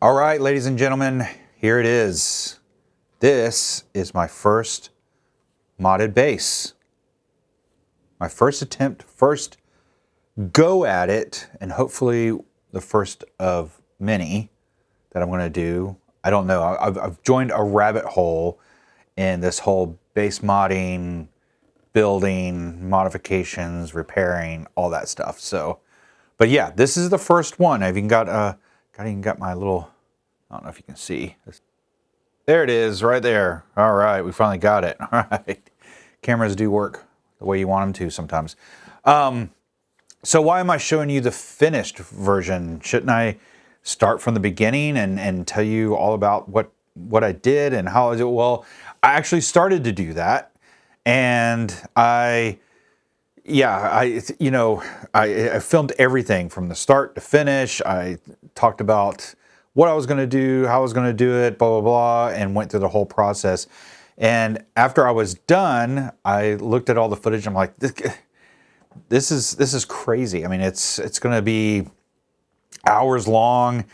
All right, ladies and gentlemen, here it is. This is my first modded base. My first attempt, first go at it, and hopefully the first of many that I'm going to do. I don't know. I've joined a rabbit hole in this whole base modding, building, modifications, repairing, all that stuff. So, but yeah, this is the first one. I've even got my little, I don't know if you can see. There it is, right there. All right, we finally got it. All right, cameras do work the way you want them to sometimes. So why am I showing you the finished version? Shouldn't I start from the beginning and tell you all about what I did and how I did it? Well, I actually started to do that, and I filmed everything from the start to finish. I talked about what I was going to do, how I was going to do it, blah, blah, blah, and went through the whole process. And after I was done, I looked at all the footage. I'm like, this is crazy. I mean, it's going to be hours long,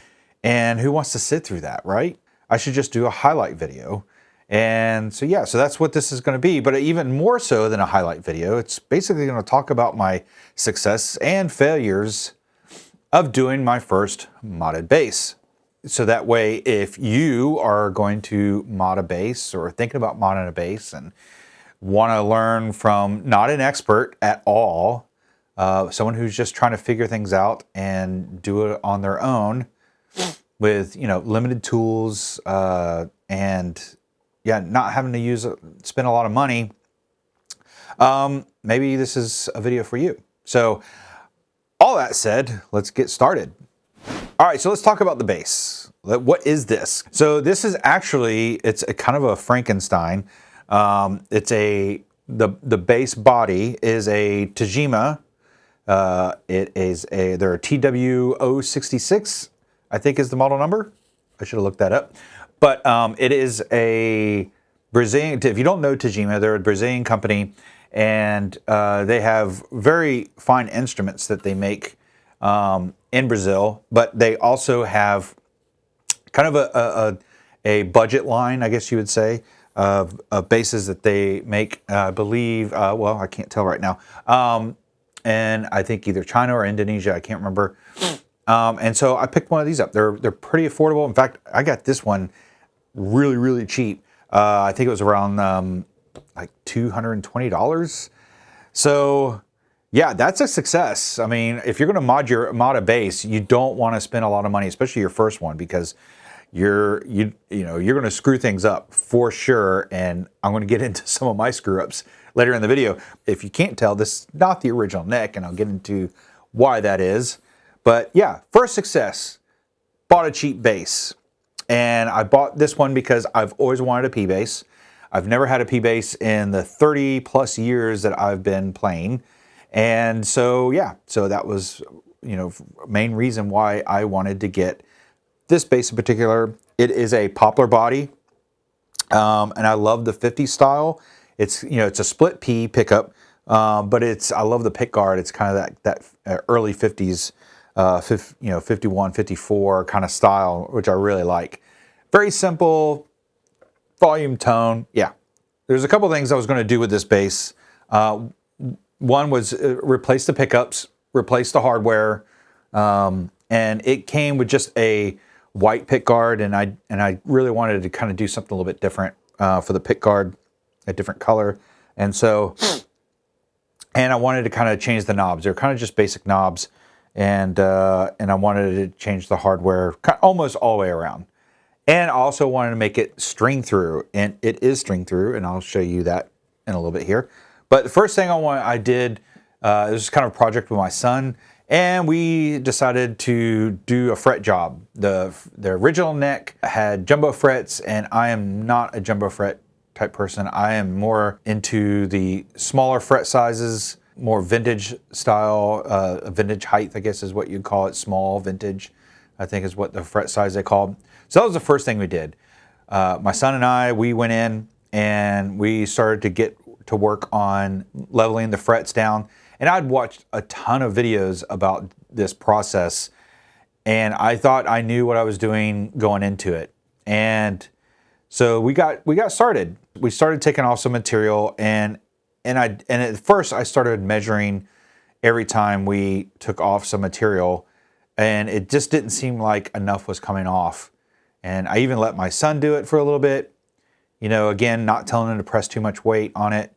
and who wants to sit through that, right? I should just do a highlight video. And so, yeah, so that's what this is going to be. But even more so than a highlight video, it's basically going to talk about my success and failures of doing my first modded base. So that way, if you are going to mod a base or thinking about modding a base and want to learn from not an expert at all, someone who's just trying to figure things out and do it on their own with, limited tools and not having to spend a lot of money, maybe this is a video for you. So all that said, let's get started. All right, so let's talk about the base. What is this? So this is actually, it's a kind of a Frankenstein. The base body is a Tagima. They're a TW66, I think is the model number. I should have looked that up. But it is a Brazilian, if you don't know Tagima, they're a Brazilian company, and they have very fine instruments that they make in Brazil, but they also have kind of a budget line, I guess you would say, of bases that they make, I believe, well, I can't tell right now, and I think either China or Indonesia, I can't remember. And so I picked one of these up. They're pretty affordable. In fact, I got this one really, really cheap. I think it was around like $220. So yeah, that's a success. I mean, if you're going to mod a base, you don't want to spend a lot of money, especially your first one, because you're going to screw things up for sure. And I'm going to get into some of my screw ups later in the video. If you can't tell, this is not the original neck, and I'll get into why that is. But yeah, first success, bought a cheap base. And I bought this one because I've always wanted a P base. I've never had a P base in the 30 plus years that I've been playing. And so, yeah, so that was, main reason why I wanted to get this base in particular. It is a poplar body, and I love the 50 style. It's, it's a split P pickup, but I love the pick guard. It's kind of that early 50s, 51, 54 kind of style, which I really like. Very simple, volume, tone. Yeah, there's a couple things I was going to do with this base. One was replace the pickups, replace the hardware, and it came with just a white pick guard, and I really wanted to kind of do something a little bit different for the pick guard, a different color, and I wanted to kind of change the knobs. They're kind of just basic knobs, and I wanted to change the hardware almost all the way around, and I also wanted to make it string through, and it is string through, and I'll show you that in a little bit here. But the first thing I did, it was kind of a project with my son, and we decided to do a fret job. The original neck had jumbo frets, and I am not a jumbo fret type person. I am more into the smaller fret sizes, more vintage style, vintage height, I guess is what you'd call it, small vintage, I think is what the fret size they called. So that was the first thing we did. My son and we went in and we started to get to work on leveling the frets down. And I'd watched a ton of videos about this process, and I thought I knew what I was doing going into it. And so we got started. We started taking off some material, and at first I started measuring every time we took off some material, and it just didn't seem like enough was coming off. And I even let my son do it for a little bit. You know, again, not telling him to press too much weight on it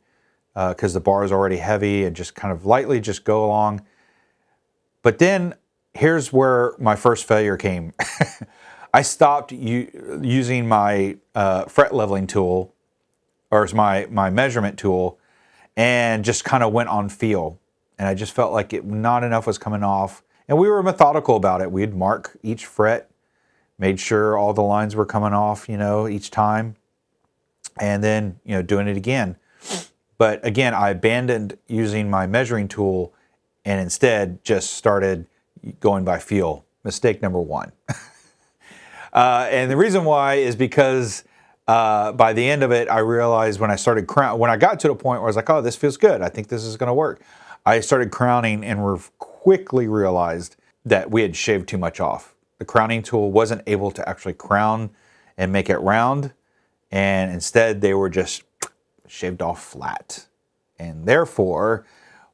because the bar is already heavy, and just kind of lightly just go along. But then here's where my first failure came. I stopped using my fret leveling tool, or my measurement tool, and just kind of went on feel. And I just felt like not enough was coming off. And we were methodical about it. We'd mark each fret, made sure all the lines were coming off, each time. And then, doing it again. But again, I abandoned using my measuring tool and instead just started going by feel. Mistake number one. And the reason why is because by the end of it, I realized when I got to the point where I was like, oh, this feels good. I think this is going to work. I started crowning and quickly realized that we had shaved too much off. The crowning tool wasn't able to actually crown and make it round. And instead, they were just shaved off flat. And therefore,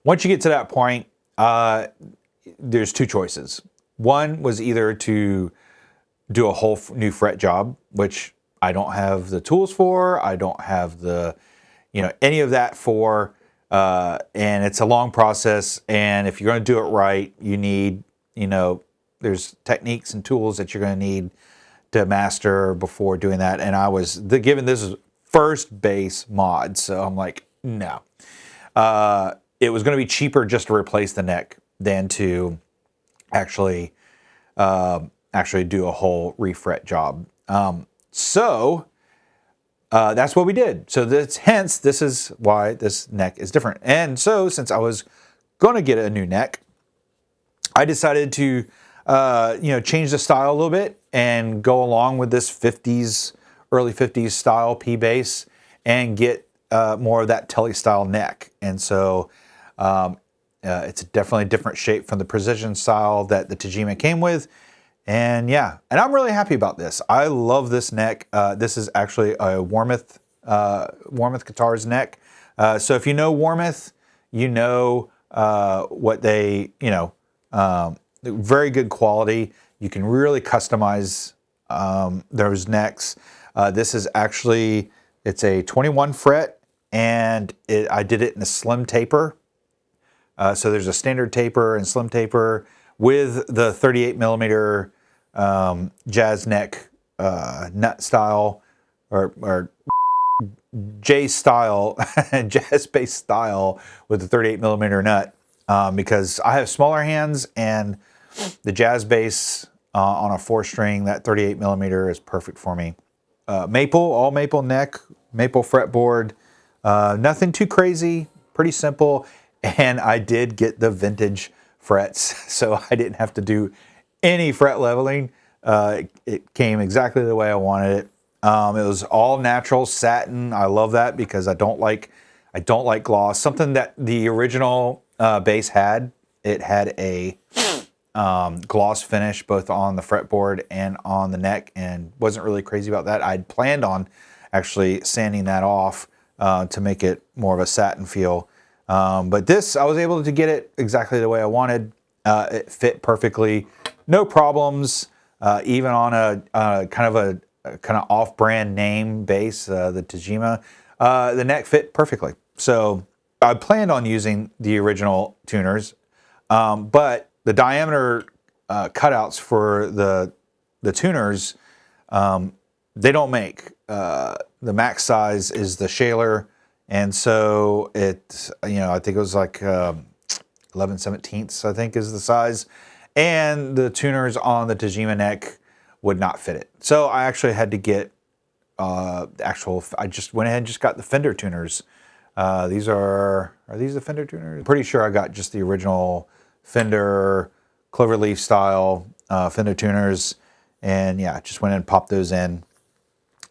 once you get to that point, there's two choices. One was either to do a whole new fret job, which I don't have the tools for. I don't have the, any of that for. And it's a long process. And if you're going to do it right, you need, there's techniques and tools that you're going to need to master before doing that. And I was given this is first base mod, so I'm like, no. It was going to be cheaper just to replace the neck than to actually do a whole refret job. So that's what we did. So this is why this neck is different. And so since I was going to get a new neck, I decided to change the style a little bit and go along with this early 50s style P base and get more of that telly style neck. And so it's definitely a different shape from the precision style that the Tagima came with. And yeah, and I'm really happy about this. I love this neck. This is actually a Warmoth Guitars neck. So if you know Warmoth, you know what they, very good quality. You can really customize those necks. This is actually, it's a 21 fret, and I did it in a slim taper. So there's a standard taper and slim taper with the 38 millimeter jazz neck nut style, or J style, jazz bass style with the 38 millimeter nut, because I have smaller hands, and the jazz bass on a 4-string, that 38 millimeter is perfect for me. All maple neck, maple fretboard, nothing too crazy, pretty simple. And I did get the vintage frets, so I didn't have to do any fret leveling. It came exactly the way I wanted it. It was all natural satin. I love that because I don't like gloss. Something that the original bass had. It had a gloss finish both on the fretboard and on the neck, and wasn't really crazy about that. I'd planned on actually sanding that off to make it more of a satin feel. But this, I was able to get it exactly the way I wanted. It fit perfectly, no problems. Even on a kind of off-brand name bass, the Tagima, the neck fit perfectly. So I planned on using the original tuners, but the diameter cutouts for the tuners, they don't make. The max size is the Shaler, and so it, I think it was like 11/17, I think is the size, and the tuners on the Tagima neck would not fit it. So I actually had to get I just went ahead and just got the Fender tuners. Are these the Fender tuners? I'm pretty sure I got just the original Fender Cloverleaf style Fender tuners, and yeah, just went and popped those in.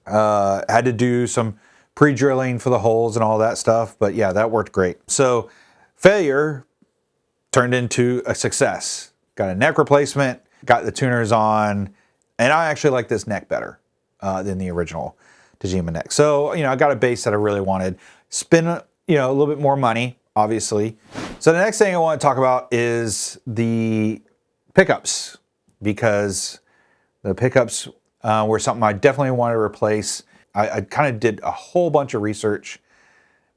Had to do some pre-drilling for the holes and all that stuff, but yeah, that worked great. So failure turned into a success. Got a neck replacement, got the tuners on, and I actually like this neck better than the original Tagima neck. So, I got a bass that I really wanted. Spend, a little bit more money, obviously. So the next thing I want to talk about is the pickups, because the pickups were something I definitely wanted to replace. I kind of did a whole bunch of research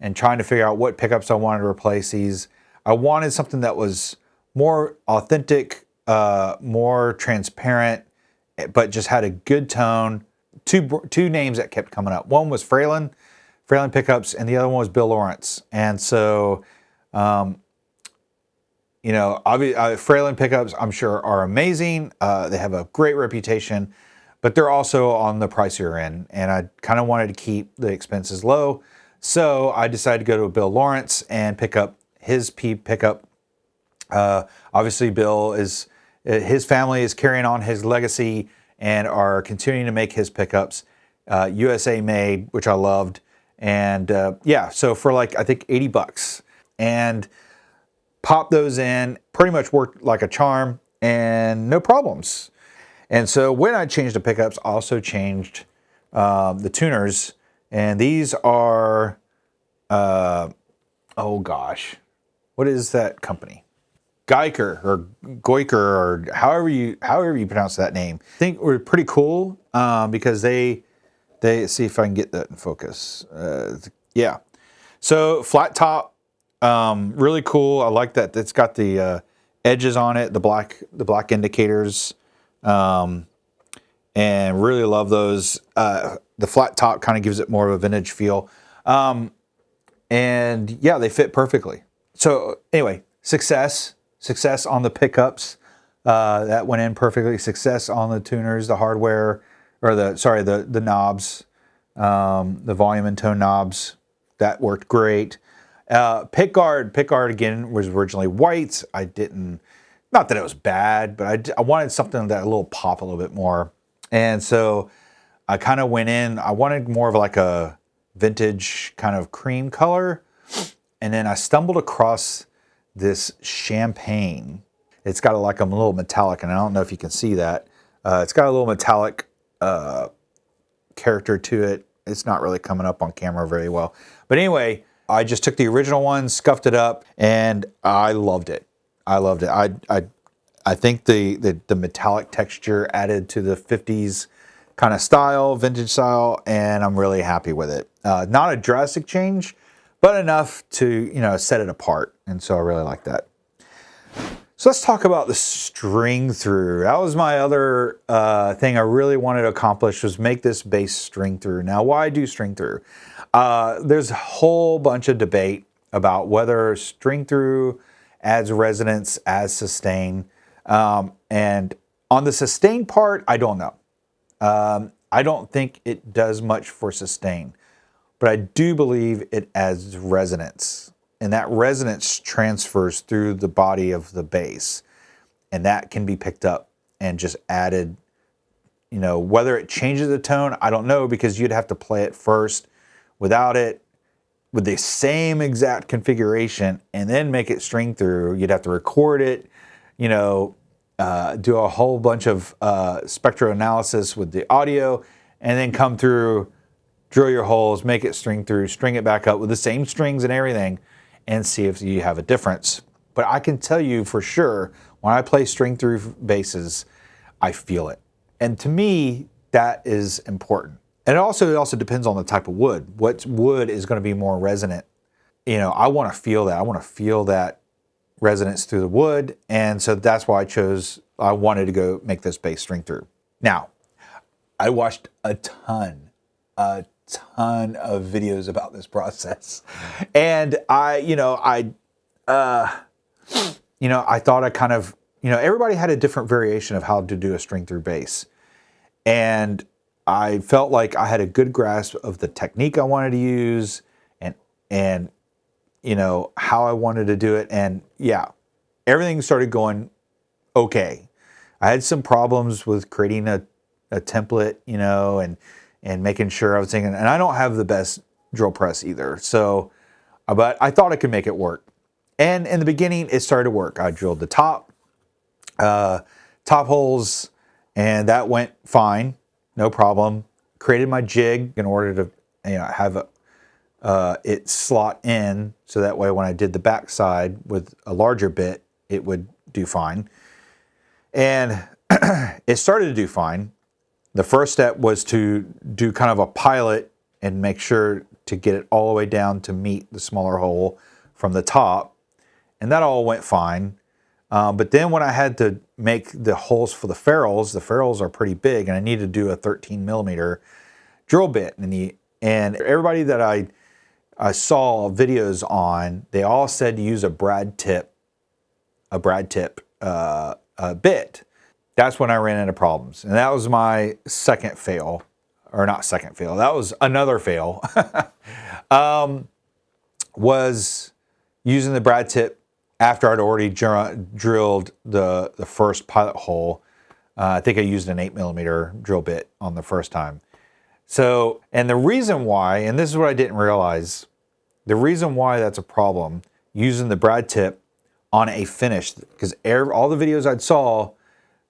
and trying to figure out what pickups I wanted to replace these. I wanted something that was more authentic, more transparent, but just had a good tone. Two names that kept coming up. One was Fralin pickups, and the other one was Bill Lawrence. And so, Fralin pickups, I'm sure, are amazing. They have a great reputation, but they're also on the pricier end, and I kind of wanted to keep the expenses low. So I decided to go to Bill Lawrence and pick up his P pickup. Obviously, his family is carrying on his legacy and are continuing to make his pickups, USA made, which I loved. And so for I think $80, and pop those in, pretty much worked like a charm and no problems. And so when I changed the pickups, I also changed the tuners. And these are, oh gosh, what is that company? Geiker or however you pronounce that name. I think were pretty cool because they see if I can get that in focus. Yeah, so flat top, really cool. I like that. It's got the edges on it, the black indicators, and really love those. The flat top kind of gives it more of a vintage feel, and yeah, they fit perfectly. So anyway, success on the pickups. That went in perfectly. Success on the tuners, the hardware, or the knobs, the volume and tone knobs. That worked great. Pick guard again was originally white. Not that it was bad, but I wanted something that a little pop a little bit more. And so I kind of went in, I wanted more of a vintage kind of cream color. And then I stumbled across this champagne. It's got a little metallic, and I don't know if you can see that. It's got a little metallic character to it. It's not really coming up on camera very well. But anyway, I just took the original one, scuffed it up, and I loved it. I think the metallic texture added to the 50s kind of style, vintage style, and I'm really happy with it. Not a drastic change, but enough to set it apart, and so I really like that. So let's talk about the string through. That was my other thing I really wanted to accomplish, was make this bass string through. Now, why do string through? There's a whole bunch of debate about whether string through adds resonance as sustain. And on the sustain part, I don't know. I don't think it does much for sustain, but I do believe it adds resonance. And that resonance transfers through the body of the bass, and that can be picked up and just added. Whether it changes the tone, I don't know, because you'd have to play it first without it, with the same exact configuration, and then make it string through. You'd have to record it, do a whole bunch of spectral analysis with the audio, and then come through, drill your holes, make it string through, string it back up with the same strings and everything, and see if you have a difference. But I can tell you for sure, when I play string through basses, I feel it. And to me, that is important. And it also depends on the type of wood. What wood is going to be more resonant? I want to feel that. I want to feel that resonance through the wood. And so that's why I wanted to go make this bass string through. Now, I watched a ton of videos about this process. And I thought I kind of, everybody had a different variation of how to do a string through bass. And I felt like I had a good grasp of the technique I wanted to use and how I wanted to do it. And yeah, everything started going okay. I had some problems with creating a template, and making sure I was thinking, and I don't have the best drill press either. So, but I thought I could make it work. And in the beginning, it started to work. I drilled the top, top holes, and that went fine, no problem. Created my jig in order to have it slot in, so that way when I did the backside with a larger bit, it would do fine. And it started to do fine. The first step was to do kind of a pilot and make sure to get it all the way down to meet the smaller hole from the top. And that all went fine. But then when I had to make the holes for the ferrules are pretty big, and I needed to do a 13 millimeter drill bit. And everybody that I saw videos on, they all said to use a brad tip bit. That's when I ran into problems. And that was my second fail, or not second fail, that was another fail, was using the brad tip after I'd already drilled the first pilot hole. I think I used an 8 millimeter drill bit on the first time. So, and the reason why, and this is what I didn't realize, the reason why that's a problem, using the brad tip on a finish, because all the videos I saw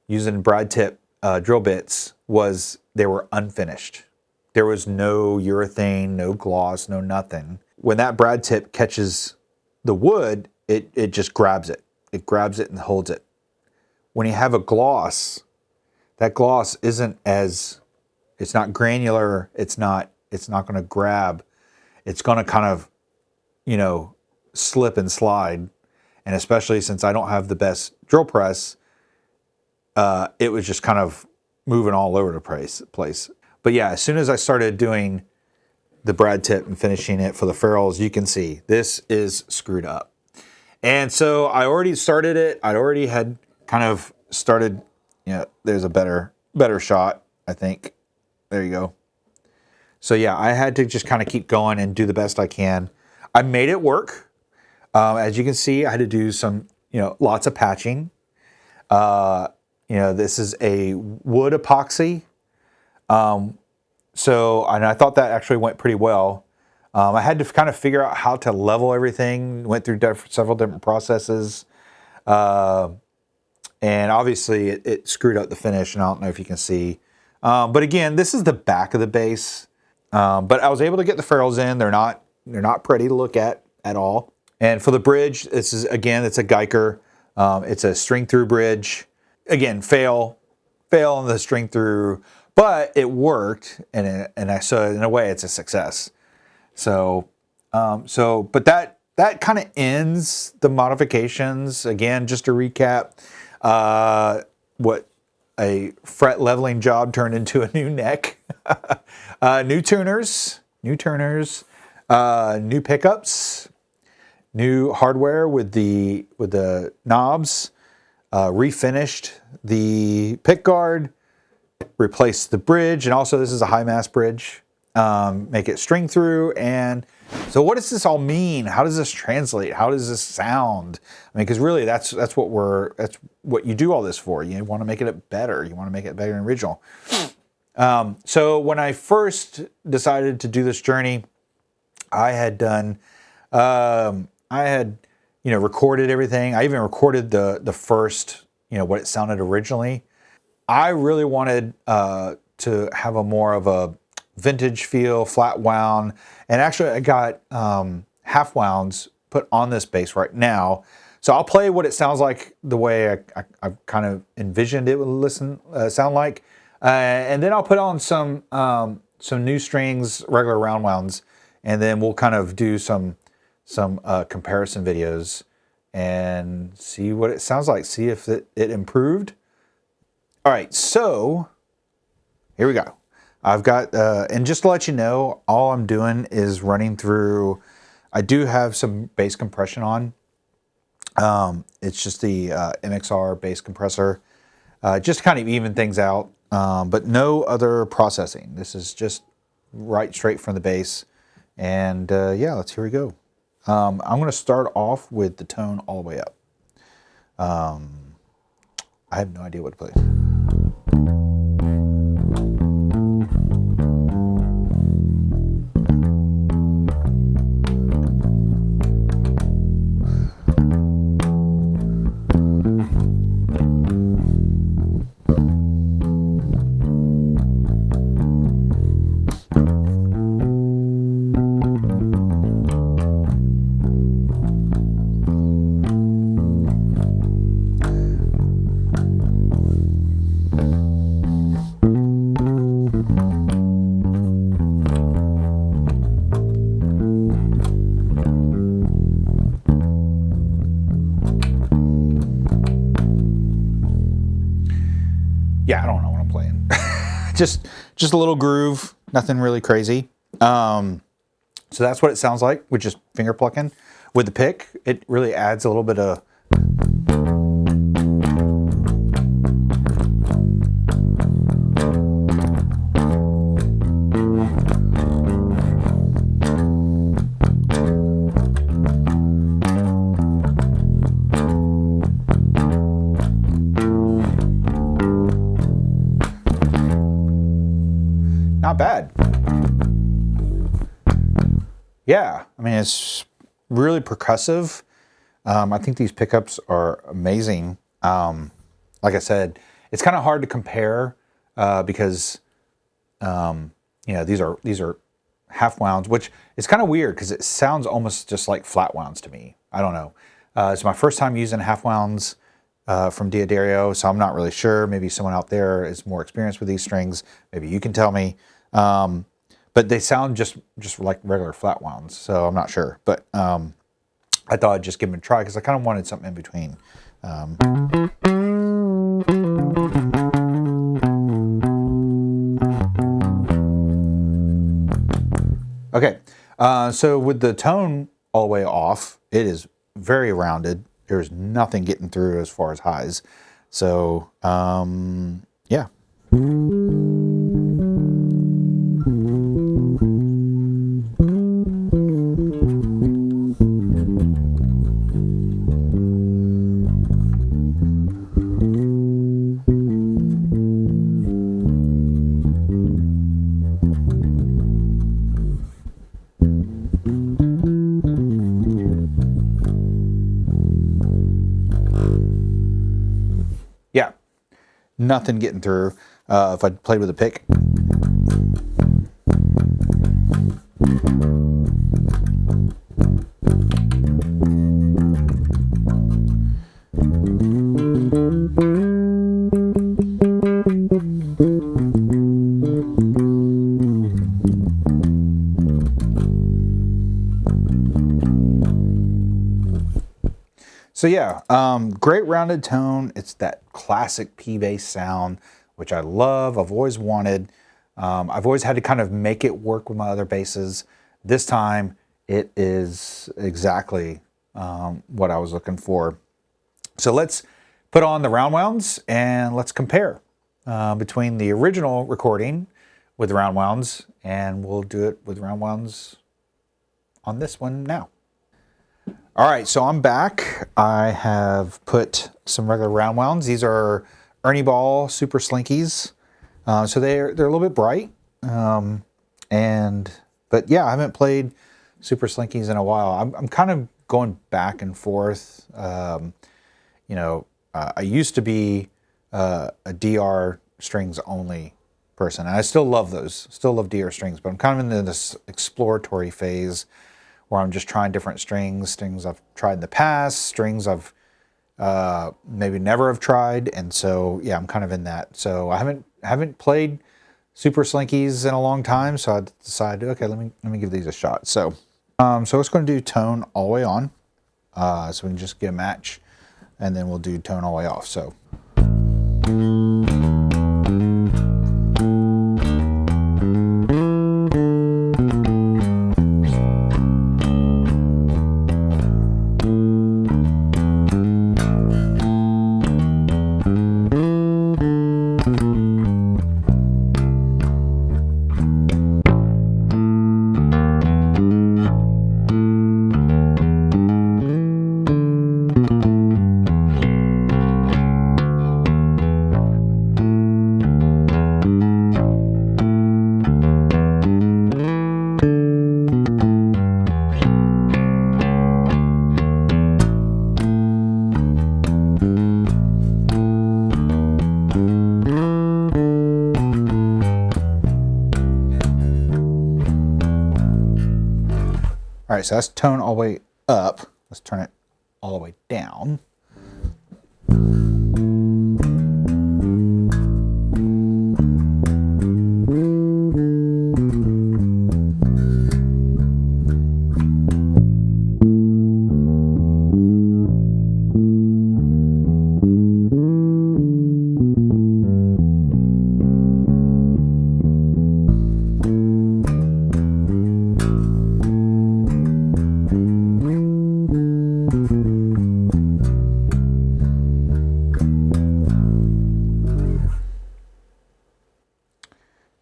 using brad tip drill bits was they were unfinished. There was no urethane, no gloss, no nothing. When that brad tip catches the wood, it just grabs it. It grabs it and holds it. When you have a gloss, that gloss isn't as, it's not granular, it's not going to grab. It's going to kind of, slip and slide. And especially since I don't have the best drill press, it was just kind of moving all over the place. But yeah, as soon as I started doing the brad tip and finishing it for the ferrules, you can see this is screwed up. And so I already started it. I already had kind of started, there's a better shot, I think. There you go. So yeah, I had to just kind of keep going and do the best I can. I made it work. As you can see, I had to do some, lots of patching. This is a wood epoxy. And I thought that actually went pretty well. I had to kind of figure out how to level everything, went through several different processes. And obviously it screwed up the finish, and I don't know if you can see. But again, this is the back of the base. But I was able to get the ferrules in. They're not pretty to look at all. And for the bridge, it's a Geiger. It's a string through bridge. Again, fail on the string through, but it worked, so in a way it's a success. So but that kind of ends the modifications. Again, just to recap, what a fret leveling job turned into a new neck, new tuners, new pickups, new hardware with the knobs, refinished the pick guard, replaced the bridge, and also this is a high mass bridge. Make it string through. And so what does this all mean? How does this translate? How does this sound? I mean, because really that's what you do all this for. You want to make it better. You want to make it better than original. So when I first decided to do this journey, I had recorded everything. I even recorded the first, what it sounded originally. I really wanted to have a more of a vintage feel, flat wound, and actually I got half wounds put on this bass right now. So I'll play what it sounds like the way I kind of envisioned it would sound like, and then I'll put on some new strings, regular round wounds, and then we'll kind of do some comparison videos and see what it sounds like, see if it improved. All right, so here we go. I've got, and just to let you know, all I'm doing is running through, I do have some bass compression on. It's just the MXR bass compressor, just to kind of even things out, but no other processing. This is just right straight from the bass. And yeah, here we go. I'm going to start off with the tone all the way up. I have no idea what to play. just a little groove, nothing really crazy. So that's what it sounds like with just finger plucking. With the pick, it really adds a little bit of not bad. Yeah, I mean, it's really percussive. I think these pickups are amazing. Like I said, it's kind of hard to compare because you know, these are half wounds, which is kind of weird because it sounds almost just like flat wounds to me. I don't know. It's my first time using half wounds from Diodario, so I'm not really sure. Maybe someone out there is more experienced with these strings. Maybe you can tell me. But they sound just like regular flat wounds, so I'm not sure. But I thought I'd just give them a try because I kind of wanted something in between. Okay, so with the tone all the way off, it is very rounded. There's nothing getting through as far as highs. So, yeah. Yeah, nothing getting through. If I played with a pick. So yeah, great rounded tone. It's that classic P bass sound, which I love. I've always wanted. I've always had to kind of make it work with my other basses. This time, it is exactly what I was looking for. So let's put on the round wounds and let's compare between the original recording with round wounds, and we'll do it with round wounds on this one now. All right, so I'm back. I have put some regular round wounds. These are Ernie Ball Super Slinkies. So they're a little bit bright. But yeah, I haven't played Super Slinkies in a while. I'm kind of going back and forth. You know, I used to be a DR strings only person, and I still love those. Still love DR strings, but I'm kind of in this exploratory phase where I'm just trying different strings I've tried in the past, strings I've maybe never have tried, and so yeah, I'm kind of in that. So I haven't played Super Slinkies in a long time, so I decided, okay, let me give these a shot. So so it's going to do tone all the way on, so we can just get a match, and then we'll do tone all the way off. So. All right, so that's tone all the way up. Let's turn it all the way down.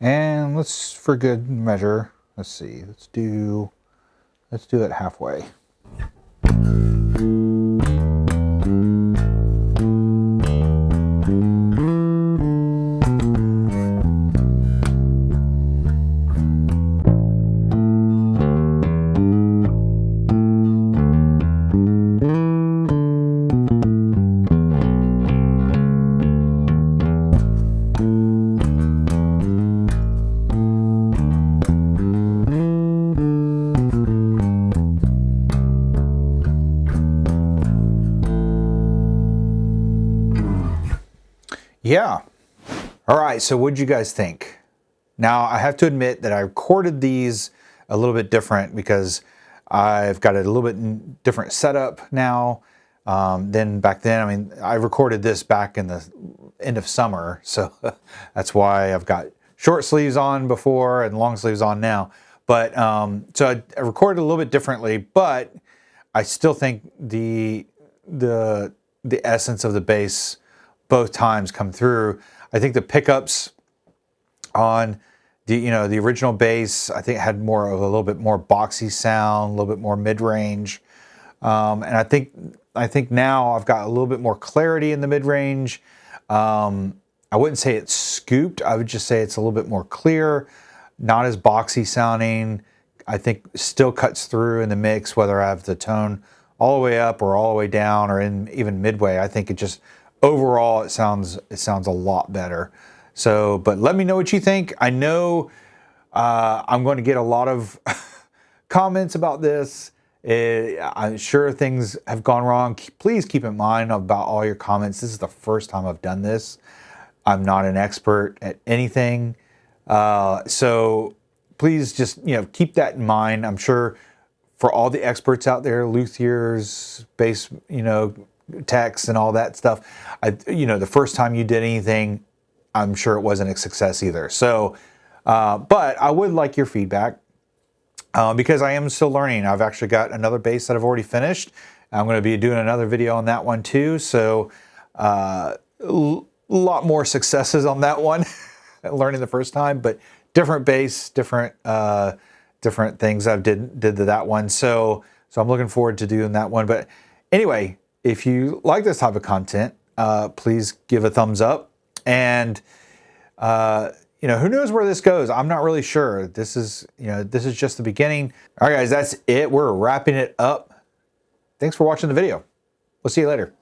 And let's, for good measure, let's see, let's do it halfway. Yeah. All right, so what'd you guys think? Now, I have to admit that I recorded these a little bit different because I've got a little bit different setup now than back then. I mean, I recorded this back in the end of summer, so that's why I've got short sleeves on before and long sleeves on now. But so I recorded a little bit differently, but I still think the essence of the bass both times come through. I think the pickups on the original bass, I think had more of a little bit more boxy sound, a little bit more mid-range, and I think now I've got a little bit more clarity in the mid-range. I wouldn't say it's scooped. I would just say it's a little bit more clear, not as boxy sounding. I think still cuts through in the mix, whether I have the tone all the way up or all the way down or in even midway. I think it just overall it sounds a lot better. So, but let me know what you think. I know I'm going to get a lot of comments about this. I'm sure things have gone wrong. Please keep in mind about all your comments. This is the first time I've done this. I'm not an expert at anything. So please just, keep that in mind. I'm sure for all the experts out there, luthiers, bass, techs and all that stuff, the first time you did anything, I'm sure it wasn't a success either. So, but I would like your feedback because I am still learning. I've actually got another bass that I've already finished. I'm going to be doing another video on that one too. So, a lot more successes on that one, learning the first time, but different bass, different things I've did to that one. So I'm looking forward to doing that one. But anyway, if you like this type of content, please give a thumbs up. And who knows where this goes? I'm not really sure. This is just the beginning. All right, guys, that's it. We're wrapping it up. Thanks for watching the video. We'll see you later.